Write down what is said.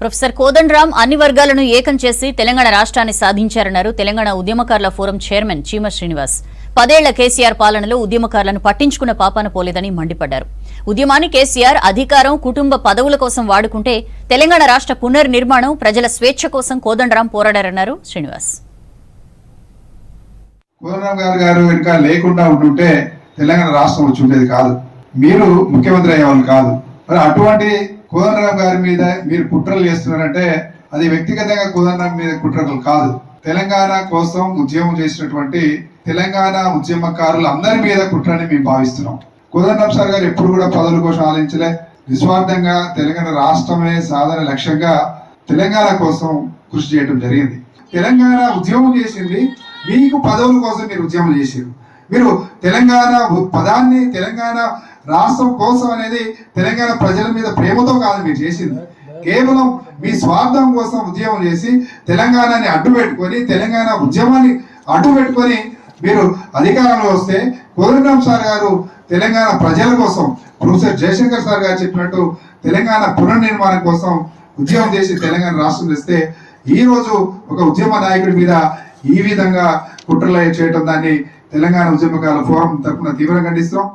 Professor Kodandaram అన్ని వర్గాలను ఏకం చేసి తెలంగాణ రాష్ట్రాన్ని సాధించారన్నారు తెలంగాణ ఉద్యమకారుల ఫోరం చైర్మన్ చీమ శ్రీనివాస్. 10 ఏళ్ల కేసీఆర్ పాలనలో ఉద్యమకారులను పట్టించుకున్న పాపాన పోలేదని మండిపడ్డారు. ఉద్యమాన్ని కేసీఆర్ అధికారం, కుటుంబ పదవుల కోసం వాడుకుంటే తెలంగాణ రాష్ట్ర పునర్నిర్మాణం, ప్రజల స్వేచ్ఛ కోసం కోదండరాం పోరాడారన్నారు శ్రీనివాస్. కోదండరాం గారు ఇంకా లేకుండా ఉంటుంటే తెలంగాణ రాష్ట్రం వచ్చి ఉండేది కాదు, మీరు ముఖ్యమంత్రి అయ్యేవాళ్ళు కాదు. మరి అటువంటి కోదండరాం గారి మీద మీరు కుట్రలు చేస్తున్నారంటే అది వ్యక్తిగతంగా కోదండరాం మీద కుట్రలు కాదు, తెలంగాణ కోసం ఉద్యమం చేసినటువంటి తెలంగాణ ఉద్యమకారులు అందరి మీద కుట్రని మేము భావిస్తున్నాం. కోదండరాం సార్ గారు ఎప్పుడు కూడా పదవుల కోసం ఆలోచించలే, నిస్వార్థంగా తెలంగాణ రాష్ట్రమే సాధన లక్ష్యంగా తెలంగాణ కోసం కృషి చేయడం జరిగింది. తెలంగాణ ఉద్యమం చేసింది మీకు పదవుల కోసం మీరు ఉద్యమం చేసారు. మీరు తెలంగాణ పదాన్ని తెలంగాణ రాష్ట్రం కోసం అనేది తెలంగాణ ప్రజల మీద ప్రేమతో కాదు మీరు చేసింది, కేవలం మీ స్వార్థం కోసం ఉద్యమం చేసి తెలంగాణని అడ్డు పెట్టుకొని తెలంగాణ ఉద్యమాన్ని అడ్డు పెట్టుకొని మీరు అధికారంలో వస్తే కోదండరాం సార్ గారు తెలంగాణ ప్రజల కోసం, ప్రొఫెసర్ జయశంకర్ సార్ గారు చెప్పినట్టు తెలంగాణ పునర్నిర్మాణం కోసం ఉద్యమం చేసి తెలంగాణ రాష్ట్రం తెస్తే ఈ రోజు ఒక ఉద్యమ నాయకుడి మీద ఈ విధంగా కుట్రలు చేయటం దాన్ని తెలంగాణ ఉద్యమకారుల ఫోరం తరఫున తీవ్రంగా ఖండిస్తున్నాం.